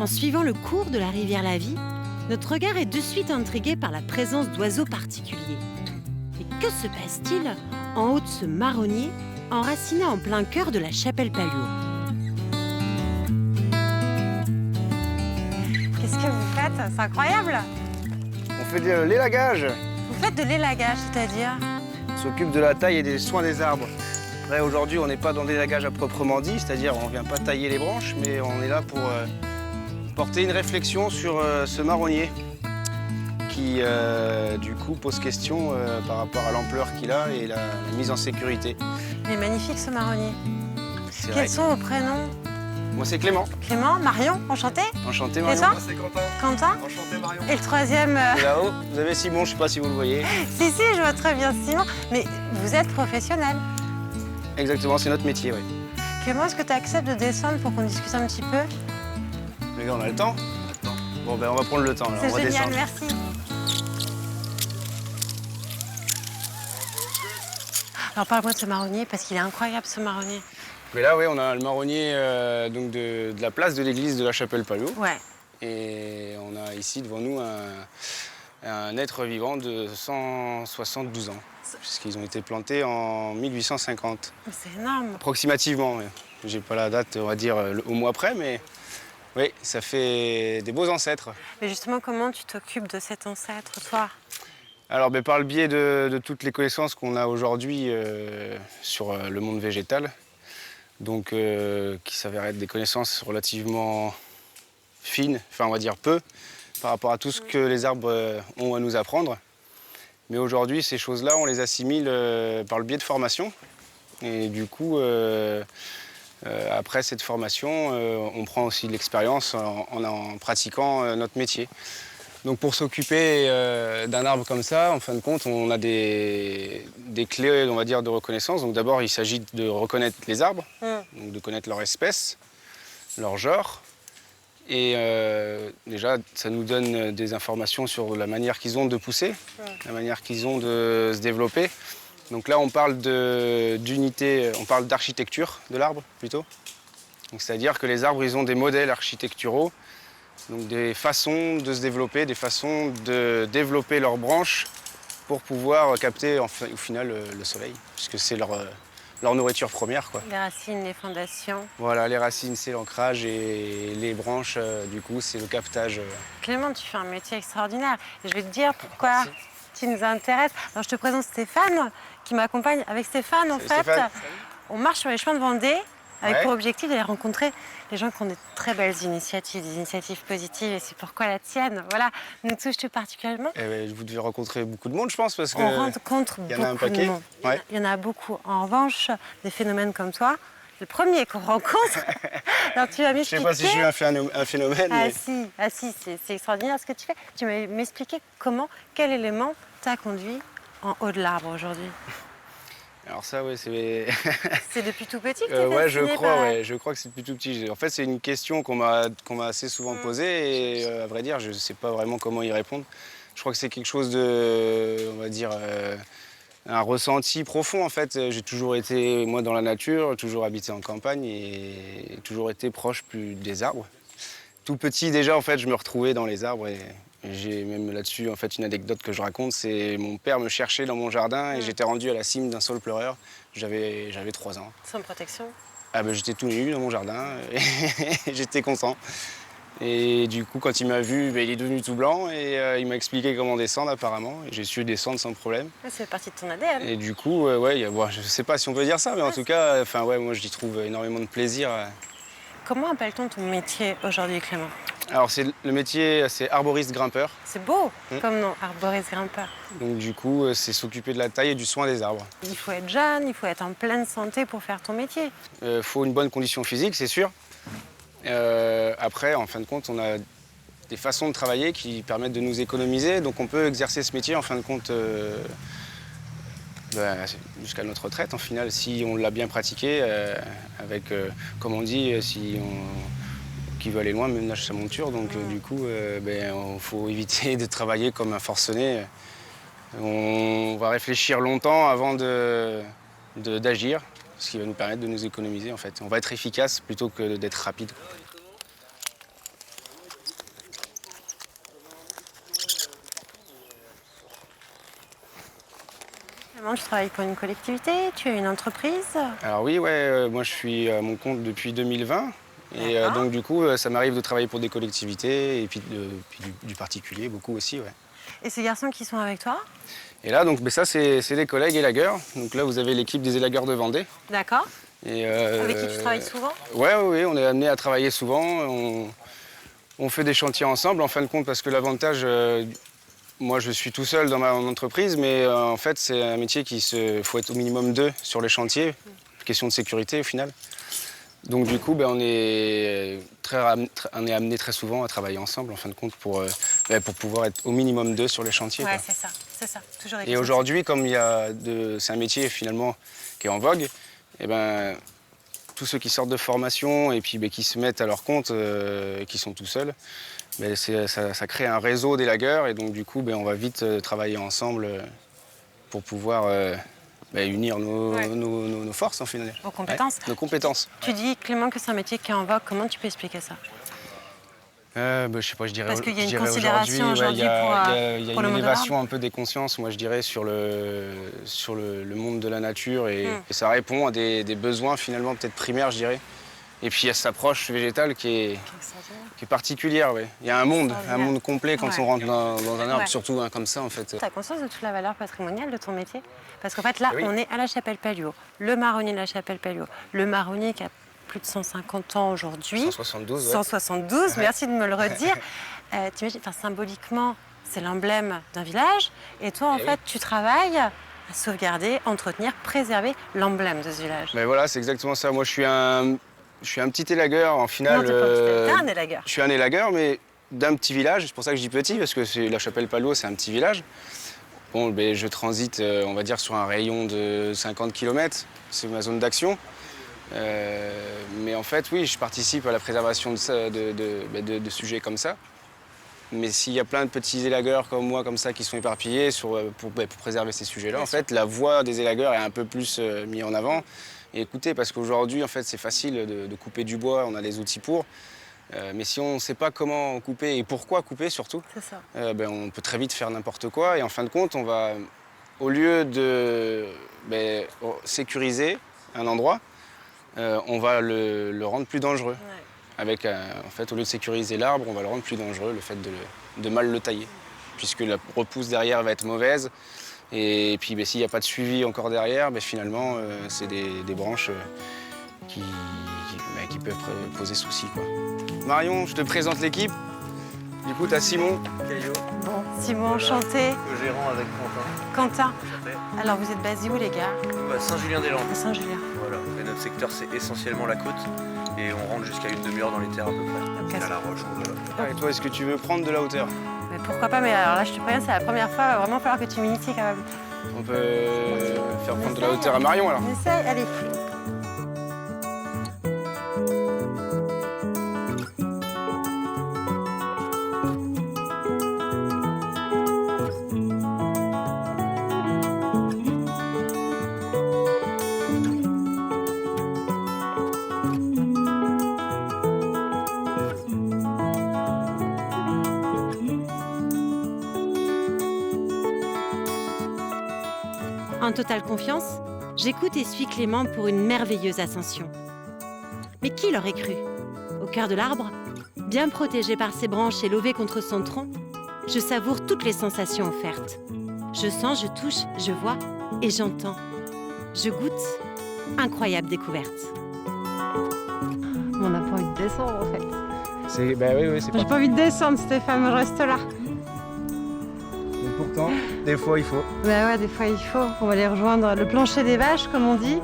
En suivant le cours de la rivière La Vie, notre regard est de suite intrigué par la présence d'oiseaux particuliers. Et que se passe-t-il en haut de ce marronnier, enraciné en plein cœur de la chapelle Palluau? Qu'est-ce que vous faites? C'est incroyable! On fait de l'élagage. Vous faites de l'élagage, c'est-à-dire? On s'occupe de la taille et des soins des arbres. Après, aujourd'hui, on n'est pas dans l'élagage à proprement dit, c'est-à-dire on ne vient pas tailler les branches, mais on est là pour porter une réflexion sur ce marronnier qui, du coup, pose question par rapport à l'ampleur qu'il a et la mise en sécurité. Il est magnifique, ce marronnier. C'est Quels vrai. sont vos prénoms? Moi, c'est Clément. Clément, Marion, enchanté. Enchanté, Et Marion. toi? Moi, c'est Quentin. Quentin. Enchanté, Marion. Et le troisième Et là-haut, vous avez Simon, je ne sais pas si vous le voyez. Si, je vois très bien Simon. Mais vous êtes professionnel. Exactement, c'est notre métier, oui. Clément, est-ce que tu acceptes de descendre pour qu'on discute un petit peu? Les gars, on a le temps? Bon, ben, on va prendre le temps, alors, C'est on va génial, descendre. merci. Alors parle-moi de ce marronnier, parce qu'il est incroyable, ce marronnier. Mais là, oui, on a le marronnier donc de la place de l'église de la chapelle Palluau. Ouais. Et on a ici devant nous un être vivant de 172 ans, puisqu'ils ont été plantés en 1850. C'est énorme. Approximativement, oui. J'ai pas la date, on va dire, au mois près, mais oui, ça fait des beaux ancêtres. Mais justement, comment tu t'occupes de cet ancêtre, toi? Alors, ben, par le biais de toutes les connaissances qu'on a aujourd'hui sur le monde végétal, donc qui s'avèrent être des connaissances relativement fines, enfin on va dire peu, par rapport à tout ce que les arbres ont à nous apprendre. Mais aujourd'hui, ces choses-là, on les assimile par le biais de formation. Et du coup, après cette formation, on prend aussi de l'expérience en pratiquant notre métier. Donc pour s'occuper d'un arbre comme ça, en fin de compte, on a des clés, on va dire, de reconnaissance. Donc d'abord, il s'agit de reconnaître les arbres, donc de connaître leur espèce, leur genre. Et déjà, ça nous donne des informations sur la manière qu'ils ont de pousser, la manière qu'ils ont de se développer. Donc là, on parle d'unité, on parle d'architecture de l'arbre plutôt. C'est-à-dire que les arbres, ils ont des modèles architecturaux. Donc des façons de se développer, des façons de développer leurs branches pour pouvoir capter au final le soleil, puisque c'est leur nourriture première, quoi. Les racines, les fondations. Voilà, les racines, c'est l'ancrage et les branches, du coup, c'est le captage. Clément, tu fais un métier extraordinaire. Et je vais te dire pourquoi tu nous intéresses. Alors, je te présente Stéphane, qui m'accompagne. Avec Stéphane, en Salut, fait, Stéphane. on marche sur les chemins de Vendée avec Ouais. pour objectif d'aller rencontrer les gens qui ont des très belles initiatives, des initiatives positives. Et c'est pourquoi la tienne, voilà, nous touche tout particulièrement. Eh ben, vous devez rencontrer beaucoup de monde, je pense, parce que On rencontre il y en a un beaucoup de paquet. monde. Ouais. Il y en a beaucoup. En revanche, des phénomènes comme toi, le premier qu'on rencontre, alors tu vas je m'expliquer. sais pas si je suis un phénomène, Ah mais si, c'est extraordinaire ce que tu fais. Tu vas m'expliquer comment, quel élément t'a conduit en haut de l'arbre aujourd'hui. alors ça, ouais, c'est... C'est depuis tout petit que tu es ouais, fasciné par... je crois que c'est depuis tout petit. En fait, c'est une question qu'on m'a assez souvent posée et à vrai dire, je ne sais pas vraiment comment y répondre. Je crois que c'est quelque chose de, on va dire, un ressenti profond en fait. J'ai toujours été, moi, dans la nature, toujours habité en campagne et toujours été proche plus des arbres. Tout petit déjà, en fait, je me retrouvais dans les arbres et j'ai même là-dessus en fait une anecdote que je raconte. C'est mon père me cherchait dans mon jardin et j'étais rendu à la cime d'un saule pleureur. J'avais 3 ans. Sans protection. Ah ben, j'étais tout nu dans mon jardin et j'étais content. Et du coup, quand il m'a vu, ben, il est devenu tout blanc et il m'a expliqué comment descendre apparemment. Et j'ai su descendre sans problème. Ça fait partie de ton ADN. Et du coup, ouais, bon, je sais pas si on peut dire ça, mais en tout cas, enfin ouais, moi j'y trouve énormément de plaisir. Comment appelle-t-on ton métier aujourd'hui, Clément? Alors le métier, c'est arboriste grimpeur. C'est beau comme nom, arboriste grimpeur. Donc du coup, c'est s'occuper de la taille et du soin des arbres. Il faut être jeune, il faut être en pleine santé pour faire ton métier. Faut une bonne condition physique, c'est sûr. Après, en fin de compte, on a des façons de travailler qui permettent de nous économiser. Donc on peut exercer ce métier, en fin de compte, jusqu'à notre retraite, en final, si on l'a bien pratiqué, avec, comme on dit, si qui veut aller loin, même nage sa monture. Donc du coup, il faut éviter de travailler comme un forcené. On va réfléchir longtemps avant d'agir, ce qui va nous permettre de nous économiser en fait. On va être efficace plutôt que d'être rapide. Justement, tu travailles pour une collectivité, tu as une entreprise. Alors oui, moi je suis à mon compte depuis 2020. Et D'accord. donc du coup, ça m'arrive de travailler pour des collectivités et puis, du particulier, beaucoup aussi, ouais. Et ces garçons qui sont avec toi? Et là, donc, ça, c'est des collègues élagueurs. Donc là, vous avez l'équipe des élagueurs de Vendée. D'accord. Et, Avec qui tu travailles souvent? Oui, on est amené à travailler souvent. On fait des chantiers ensemble, en fin de compte, parce que l'avantage, moi, je suis tout seul dans mon entreprise, mais en fait, c'est un métier faut être au minimum 2 sur les chantiers. Question de sécurité, au final. Donc du coup, on est amené très souvent à travailler ensemble, en fin de compte, pour pouvoir être au minimum 2 sur les chantiers. Ouais, quoi. c'est ça, toujours Et aujourd'hui, comme c'est un métier finalement qui est en vogue, et tous ceux qui sortent de formation et puis qui se mettent à leur compte, qui sont tout seuls, ça crée un réseau d'élagueurs et donc du coup, on va vite travailler ensemble pour pouvoir unir nos forces en final. Vos compétences. Nos compétences. Tu dis, Clément, que c'est un métier qui est en vogue. Comment tu peux expliquer ça? Je sais pas, je dirais. Parce qu'il y a une dirais considération aujourd'hui il y a pour le une monde de élévation un peu des consciences, moi je dirais, sur le monde de la nature et ça répond à des besoins finalement peut-être primaires, je dirais. Et puis il y a cette approche végétale qui est particulière. Ouais. Il y a un monde complet quand on rentre dans un arbre, surtout comme ça en fait. Tu as conscience de toute la valeur patrimoniale de ton métier? Parce qu'en fait là, Oui. on est à la Chapelle Pelliot, le marronnier de la Chapelle Pelliot, le marronnier qui a plus de 150 ans aujourd'hui. 172, ouais. 172, merci de me le redire. T'imagines, symboliquement, c'est l'emblème d'un village. Et toi, en fait, tu travailles à sauvegarder, entretenir, préserver l'emblème de ce village. Mais voilà, c'est exactement ça. Moi, je suis un petit élagueur en finale. Non, t'es un élagueur. Je suis un élagueur, mais d'un petit village. C'est pour ça que je dis petit, parce que la Chapelle Pelliot, c'est un petit village. Bon, je transite, on va dire, sur un rayon de 50 km. C'est ma zone d'action. Mais en fait, oui, je participe à la préservation de sujets comme ça. Mais s'il y a plein de petits élagueurs comme moi, comme ça, qui sont éparpillés pour préserver ces sujets-là, en fait, la voix des élagueurs est un peu plus mise en avant. Et écoutez, parce qu'aujourd'hui, en fait, c'est facile de couper du bois, on a les outils pour. Mais si on ne sait pas comment couper et pourquoi couper surtout, on peut très vite faire n'importe quoi. Et en fin de compte, on va, au lieu de sécuriser un endroit, on va le rendre plus dangereux. Avec, en fait, au lieu de sécuriser l'arbre, on va le rendre plus dangereux, le fait de mal le tailler. Puisque la repousse derrière va être mauvaise. Et puis s'il n'y a pas de suivi encore derrière, finalement, c'est des branches qui peuvent poser souci, quoi. Marion, je te présente l'équipe. Du coup, tu as Simon. Caillot. Bon, Simon, enchanté. Co-gérant avec Quentin. Quentin. Enchanté. Alors, vous êtes basé où, les gars? Saint-Julien-des-Landes. À Saint-Julien. Voilà. Et notre secteur, c'est essentiellement la côte. Et on rentre jusqu'à une demi-heure dans les terres à peu près. Ok. À la roche, voilà. Et toi, est-ce que tu veux prendre de la hauteur? Mais pourquoi pas? Mais alors là, je te préviens, c'est la première fois. Il va vraiment falloir que tu m'inities quand même. On peut faire prendre de la hauteur à Marion, alors. On essaye, allez. En totale confiance, j'écoute et suis Clément pour une merveilleuse ascension. Mais qui l'aurait cru? Au cœur de l'arbre, bien protégé par ses branches et lové contre son tronc, je savoure toutes les sensations offertes. Je sens, je touche, je vois et j'entends. Je goûte. Incroyable découverte. On n'a pas envie de descendre, en fait. Oui, c'est J'ai pas envie de descendre, Stéphane, je reste là. Et pourtant, des fois, il faut. Bah ouais, des fois il faut. On va aller rejoindre le plancher des vaches, comme on dit.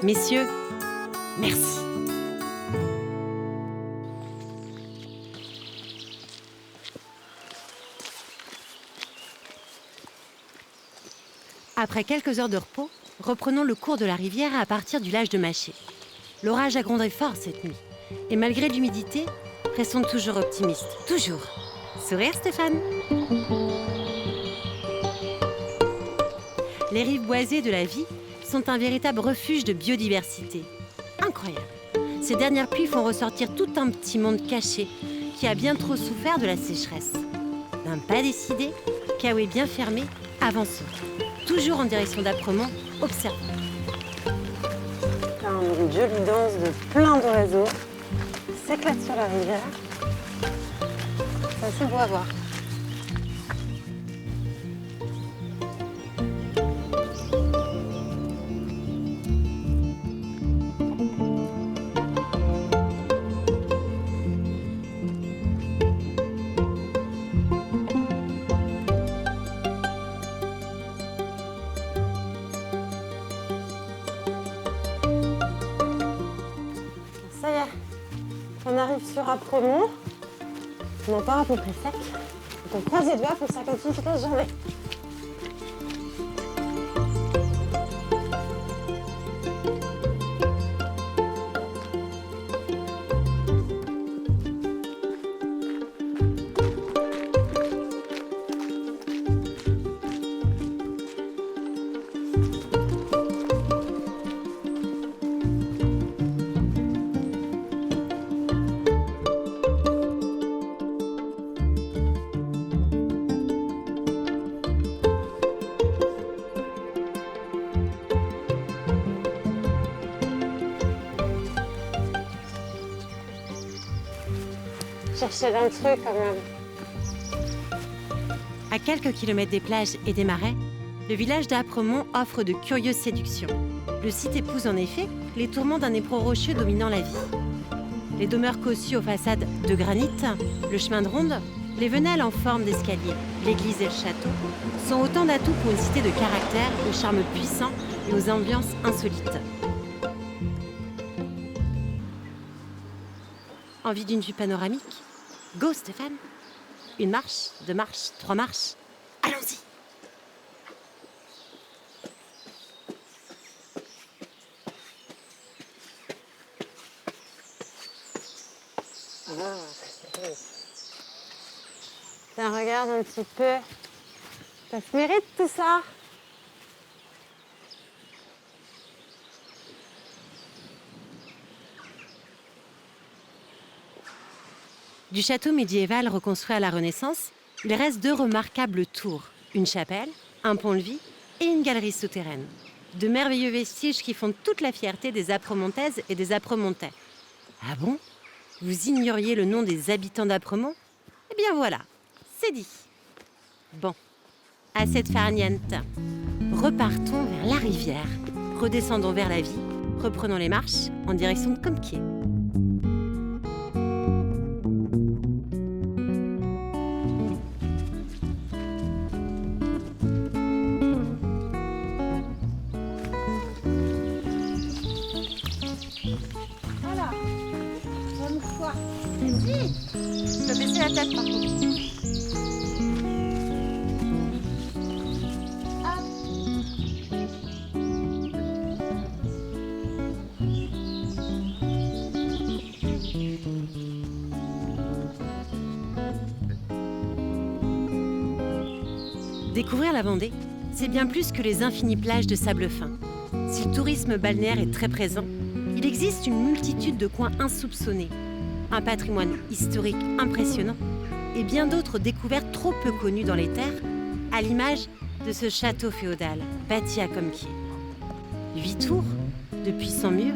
Messieurs, merci. Après quelques heures de repos, reprenons le cours de la rivière à partir du lage de Maché. L'orage a grondé fort cette nuit. Et malgré l'humidité, restons toujours optimistes. Toujours. Sourire, Stéphane. Les rives boisées de la Vie sont un véritable refuge de biodiversité. Incroyable. Ces dernières pluies font ressortir tout un petit monde caché qui a bien trop souffert de la sécheresse. D'un pas décidé, Kaoué bien fermé, avançons. Toujours en direction d'Apremont, observons. Là, on a une jolie danse de plein d'oiseaux qui s'éclatent sur la rivière. C'est assez beau à voir. Ça y est, on arrive sur Apremont. On en part à peu près sec. Donc on croise les doigts pour que ça continue toute la journée. Chercher un truc quand même. À quelques kilomètres des plages et des marais, le village d'Apremont offre de curieuses séductions. Le site épouse en effet les tourments d'un éperon rocheux dominant la vie. Les demeures cossues aux façades de granit, le chemin de ronde, les venelles en forme d'escalier, l'église et le château sont autant d'atouts pour une cité de caractère, au charme puissant et aux ambiances insolites. Envie d'une vue panoramique? Go Stéphane! Une marche, 2 marches, 3 marches. Allons-y! Tiens, regarde un petit peu. Ça se mérite tout ça. Du château médiéval reconstruit à la Renaissance, il reste 2 remarquables tours, une chapelle, un pont-levis et une galerie souterraine. De merveilleux vestiges qui font toute la fierté des Apremontaises et des Apremontais. Ah bon? Vous ignoriez le nom des habitants d'Apremont? Eh bien voilà, c'est dit. Bon, assez de farniente. Repartons vers la rivière, redescendons vers la Vie, reprenons les marches en direction de Compiègne. Voilà. Bonne fois. Vas-y. Je peux baisser la tête par contre. Découvrir la Vendée, c'est bien plus que les infinies plages de sable fin. Si le tourisme balnéaire est très présent, il existe une multitude de coins insoupçonnés, un patrimoine historique impressionnant et bien d'autres découvertes trop peu connues dans les terres, à l'image de ce château féodal bâti à Compiègne. 8 tours, de puissants murs,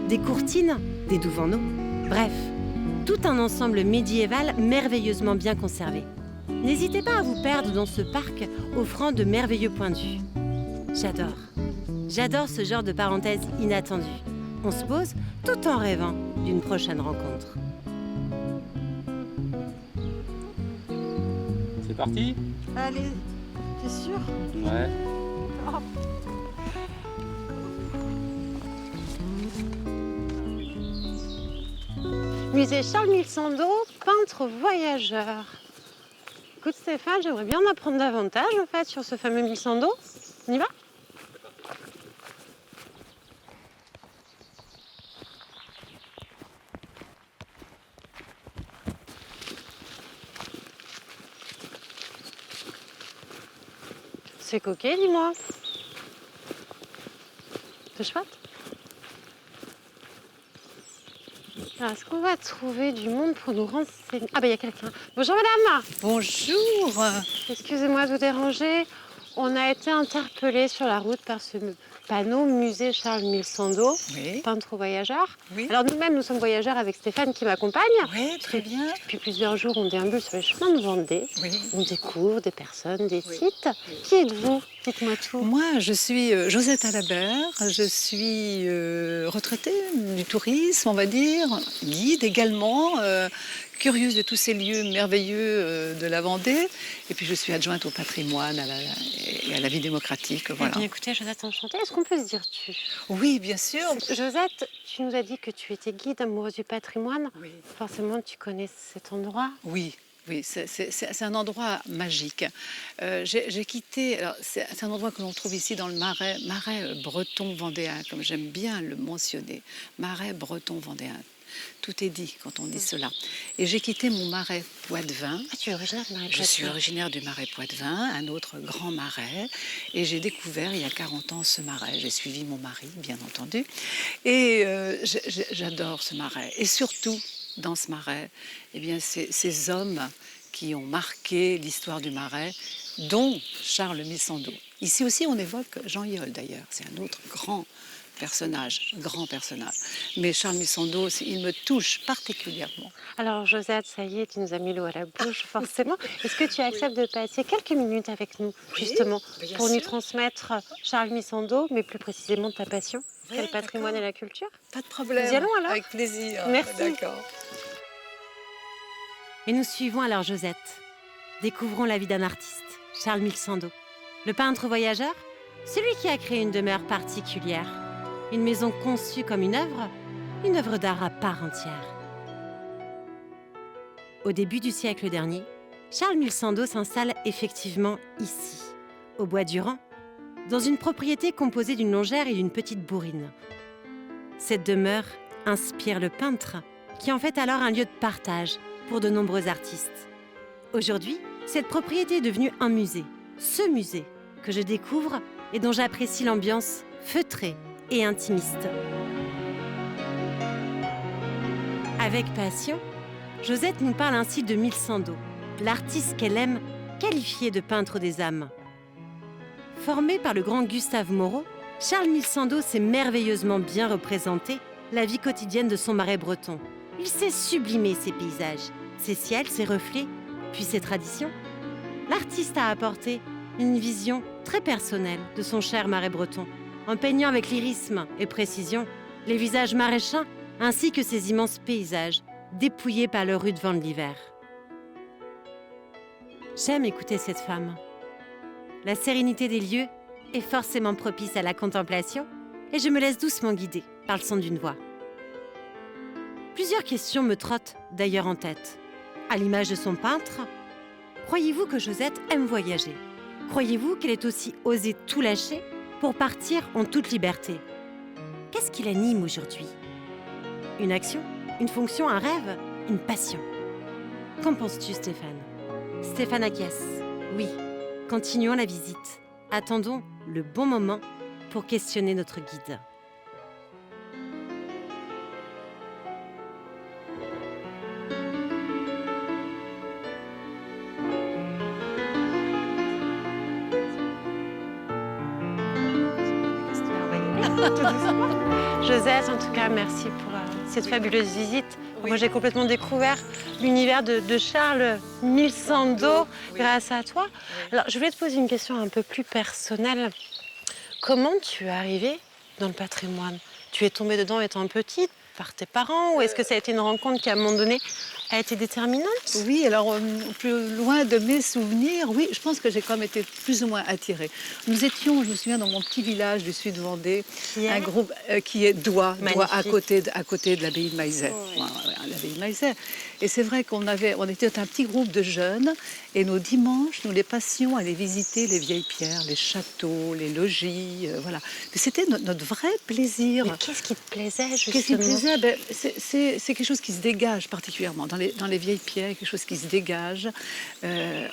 des courtines, des douves en eau, bref, tout un ensemble médiéval merveilleusement bien conservé. N'hésitez pas à vous perdre dans ce parc offrant de merveilleux points de vue. J'adore ce genre de parenthèse inattendue. On se pose tout en rêvant d'une prochaine rencontre. C'est parti? Allez, t'es sûr? Ouais. Oh. Musée Charles Mylsando, peintre voyageur. Écoute Stéphane, j'aimerais bien en apprendre davantage en fait sur ce fameux Mylsando. On y va? C'est coquet, dis-moi. C'est chouette. Alors, est-ce qu'on va trouver du monde pour nous renseigner? Ah, bah, il y a quelqu'un. Bonjour, madame. Bonjour. Excusez-moi de vous déranger. On a été interpellés sur la route par ce panneau musée Charles Mille-Sando, Oui. peintre voyageur. Oui. Alors nous-mêmes, nous sommes voyageurs avec Stéphane qui m'accompagne. Oui, très bien. Depuis plusieurs jours, on déambule sur les chemins de Vendée. Oui. On découvre des personnes, des Oui. sites. Qui êtes-vous? Dites-moi tout. Moi, je suis Josette Alabert. Je suis retraitée du tourisme, on va dire, guide également, curieuse de tous ces lieux merveilleux de la Vendée. Et puis, je suis adjointe au patrimoine et à la vie démocratique. Voilà. Eh bien, écoutez, Josette, enchantée. Est-ce qu'on peut se dire tu? Oui, bien sûr. Josette, tu nous as dit que tu étais guide amoureuse du patrimoine. Oui. Forcément, tu connais cet endroit. Oui. Oui, c'est un endroit magique. J'ai quitté. C'est un endroit que l'on trouve ici dans le marais breton vendéen, comme j'aime bien le mentionner. Marais breton vendéen. Tout est dit quand on dit cela. Et j'ai quitté mon marais Poitevin. Ah, tu es originaire du marais Je suis Poitevin. originaire du marais Poitevin, un autre grand marais. Et j'ai découvert il y a 40 ans ce marais. J'ai suivi mon mari, bien entendu. Et j'adore ce marais. Et surtout, dans ce marais, eh bien, ces hommes qui ont marqué l'histoire du marais, dont Charles Mille-Sando. Ici aussi, on évoque Jean Yol, d'ailleurs. C'est un autre grand personnage. Mais Charles Mille-Sando, il me touche particulièrement. Alors, Josette, ça y est, tu nous as mis l'eau à la bouche, forcément. Est-ce que tu acceptes de passer quelques minutes avec nous, justement, bien pour nous sûr. transmettre Charles Mille-Sando, mais plus précisément ta passion, Oui, c'est le patrimoine d'accord. et la culture? Pas de problème. Nous y allons, alors? Avec plaisir. Merci. D'accord. Et nous suivons alors Josette. Découvrons la vie d'un artiste, Charles Mille-Sando. Le peintre voyageur, celui qui a créé une demeure particulière. Une maison conçue comme une œuvre d'art à part entière. Au début du siècle dernier, Charles Mille-Sando s'installe effectivement ici, au Bois Durand, dans une propriété composée d'une longère et d'une petite bourrine. Cette demeure inspire le peintre, qui en fait alors un lieu de partage pour de nombreux artistes. Aujourd'hui, cette propriété est devenue un musée. Ce musée que je découvre et dont j'apprécie l'ambiance feutrée et intimiste. Avec passion, Josette nous parle ainsi de Mille-Sando, l'artiste qu'elle aime qualifier de peintre des âmes. Formé par le grand Gustave Moreau, Charles Mille-Sando sait merveilleusement bien représenter la vie quotidienne de son marais breton. Il sait sublimer ses paysages, ses ciels, ses reflets, puis ses traditions. L'artiste a apporté une vision très personnelle de son cher marais breton, en peignant avec lyrisme et précision les visages maraîchins ainsi que ces immenses paysages dépouillés par le rude vent de l'hiver. J'aime écouter cette femme. La sérénité des lieux est forcément propice à la contemplation et je me laisse doucement guider par le son d'une voix. Plusieurs questions me trottent d'ailleurs en tête. À l'image de son peintre, croyez-vous que Josette aime voyager? Croyez-vous qu'elle ait aussi osé tout lâcher pour partir en toute liberté? Qu'est-ce qui l'anime aujourd'hui? Une action? Une fonction? Un rêve? Une passion? Qu'en penses-tu, Stéphane? Stéphane acquiesce. Oui, continuons la visite. Attendons le bon moment pour questionner notre guide. Josette, en tout cas, merci pour cette fabuleuse visite. Oui. Moi, j'ai complètement découvert l'univers de Charles Mille-Sando grâce à toi. Alors, je voulais te poser une question un peu plus personnelle. Comment tu es arrivée dans le patrimoine? Tu es tombée dedans étant petite par tes parents ou est-ce que ça a été une rencontre qui, à un moment donné, a été déterminante? Oui, alors plus loin de mes souvenirs, oui, je pense que j'ai quand même été plus ou moins attirée. Nous étions, je me souviens, dans mon petit village du sud Vendée, Qui est un groupe qui est Doigt à Magnifique. côté de l'abbaye de Maizet. Oui. Ouais, l'abbaye de Maizet. Et c'est vrai on était un petit groupe de jeunes et nos dimanches, nous les passions à aller visiter les vieilles pierres, les châteaux, les logis, voilà. Mais c'était notre vrai plaisir. Mais qu'est-ce qui te plaisait, justement? Qu'est-ce qui me plaisait? disais, c'est quelque chose qui se dégage particulièrement. Dans les vieilles pierres, quelque chose qui se dégage.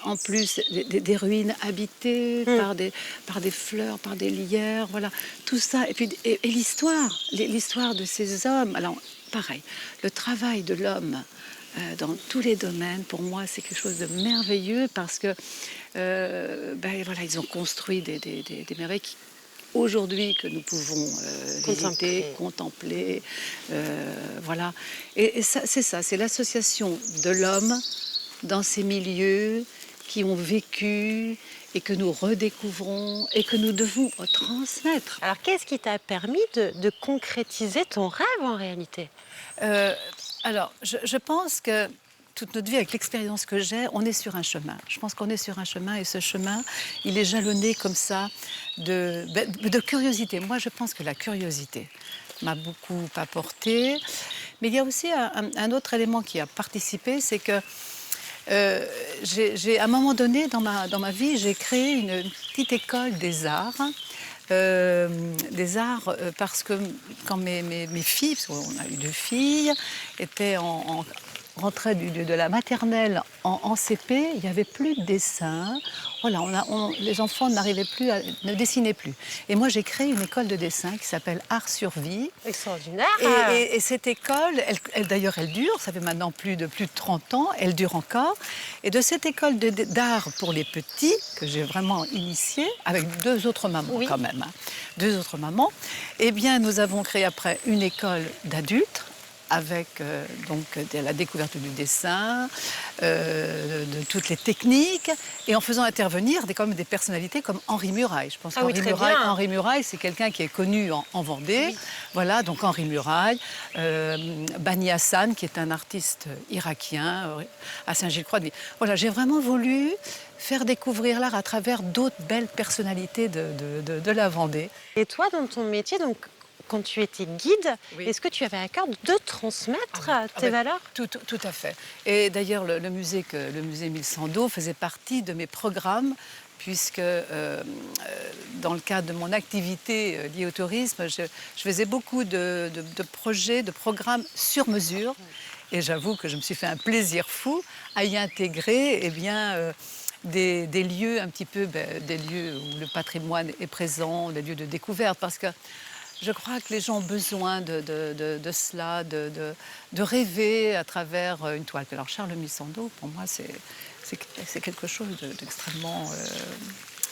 En plus, des ruines habitées par des fleurs, par des lierres, voilà. Tout ça. Et puis l'histoire de ces hommes. Alors, pareil, le travail de l'homme dans tous les domaines, pour moi, c'est quelque chose de merveilleux parce que, voilà, ils ont construit des merveilles aujourd'hui que nous pouvons visiter, contempler, voilà. Et ça, c'est l'association de l'homme dans ces milieux qui ont vécu et que nous redécouvrons et que nous devons transmettre. Alors, qu'est-ce qui t'a permis de concrétiser ton rêve en réalité? Alors, je pense que toute notre vie, avec l'expérience que j'ai, on est sur un chemin. Je pense qu'on est sur un chemin et ce chemin, il est jalonné comme ça de curiosité. Moi, je pense que la curiosité m'a beaucoup apporté. Mais il y a aussi un autre élément qui a participé, c'est que à un moment donné dans ma vie, j'ai créé une petite école des arts. Parce que quand mes filles, parce qu'on a eu 2 filles, étaient rentraient de la maternelle en CP, il n'y avait plus de dessin. Voilà, les enfants ne dessinaient plus. Et moi, j'ai créé une école de dessin qui s'appelle Art sur Vie. Extraordinaire. Et cette école, d'ailleurs, elle dure, ça fait maintenant plus de 30 ans, elle dure encore. Et de cette école d'art pour les petits, que j'ai vraiment initiée, avec 2 autres mamans quand même, 2 autres mamans, eh bien, nous avons créé après une école d'adultes, avec la découverte du dessin, de toutes les techniques, et en faisant intervenir quand même des personnalités comme Henri Murail. Je pense qu'Henri Murail, c'est quelqu'un qui est connu en Vendée. Oui. Voilà, donc Henri Murail, Bani Hassan, qui est un artiste irakien à Saint-Gilles-Croix-de-Vie. Voilà, j'ai vraiment voulu faire découvrir l'art à travers d'autres belles personnalités de la Vendée. Et toi, dans ton métier, donc, quand tu étais guide, est-ce que tu avais à cœur de transmettre tes valeurs? Tout à fait. Et d'ailleurs, le musée 1100 faisait partie de mes programmes, puisque dans le cadre de mon activité liée au tourisme, je faisais beaucoup de projets, de programmes sur mesure. Et j'avoue que je me suis fait un plaisir fou à y intégrer des lieux un petit peu, des lieux où le patrimoine est présent, des lieux de découverte, parce que je crois que les gens ont besoin de cela, de rêver à travers une toile. Alors Charles Missando, pour moi, c'est quelque chose d'extrêmement...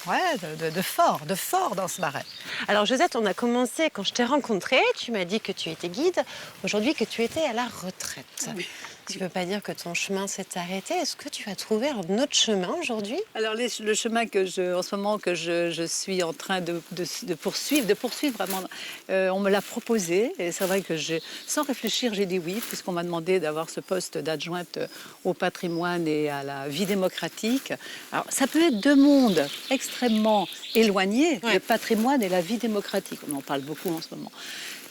de fort dans ce marais. Alors Josette, on a commencé, quand je t'ai rencontrée, tu m'as dit que tu étais guide, aujourd'hui que tu étais à la retraite. Oui. Tu ne peux pas dire que ton chemin s'est arrêté. Est-ce que tu as trouvé un autre chemin aujourd'hui? Alors le chemin en ce moment que je suis en train de poursuivre vraiment, on me l'a proposé et c'est vrai que sans réfléchir, j'ai dit oui, puisqu'on m'a demandé d'avoir ce poste d'adjointe au patrimoine et à la vie démocratique. Alors ça peut être 2 mondes extrêmement éloignés, le patrimoine et la vie démocratique. On en parle beaucoup en ce moment.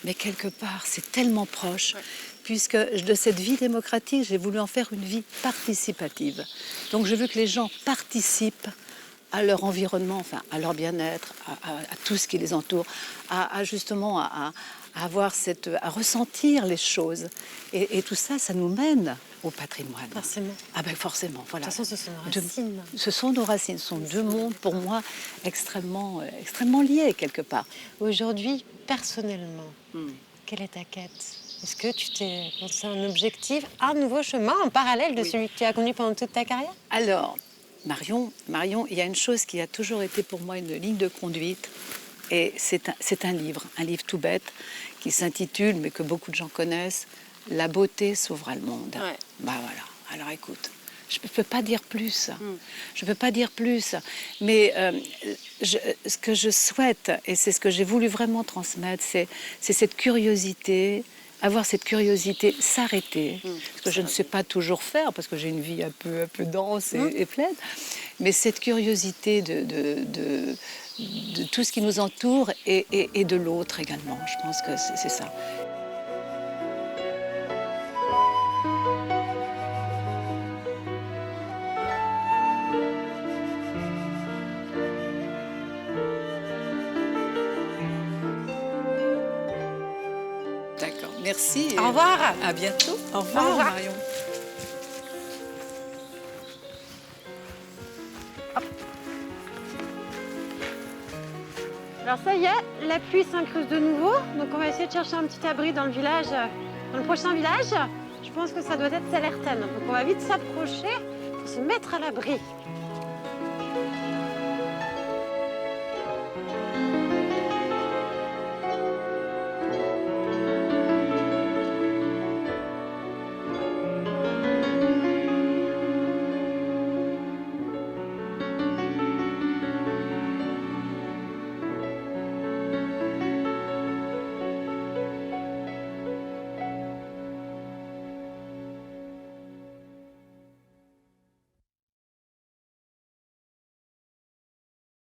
Mais quelque part, c'est tellement proche, puisque de cette vie démocratique, j'ai voulu en faire une vie participative. Donc je veux que les gens participent à leur environnement, enfin à leur bien-être, à tout ce qui les entoure, à ressentir les choses. Et tout ça, ça nous mène au patrimoine. Forcément. Ah ben forcément, voilà. De toute façon, ce sont nos racines. Ce sont nos racines, ce sont 2 mondes pour moi extrêmement liés quelque part. Aujourd'hui, personnellement, quelle est ta quête? Est-ce que tu t'es lancé un objectif, un nouveau chemin en parallèle de celui que tu as connu pendant toute ta carrière? Alors, Marion, il y a une chose qui a toujours été pour moi une ligne de conduite, et c'est un livre tout bête, qui s'intitule, mais que beaucoup de gens connaissent, « La beauté sauvera le monde ». Ouais. Bah voilà, alors écoute, je ne peux pas dire plus. Je ne peux pas dire plus. Mais ce que je souhaite, et c'est ce que j'ai voulu vraiment transmettre, c'est cette curiosité, avoir cette curiosité, s'arrêter, ce que je ne sais pas toujours faire, parce que j'ai une vie un peu dense et pleine, mais cette curiosité de tout ce qui nous entoure et de l'autre également. Je pense que c'est ça. Merci. Au revoir. À bientôt. Au revoir, Au revoir. Marion. Alors ça y est, la pluie s'incruste de nouveau. Donc on va essayer de chercher un petit abri dans le village, dans le prochain village. Je pense que ça doit être Salertaine. Donc on va vite s'approcher pour se mettre à l'abri.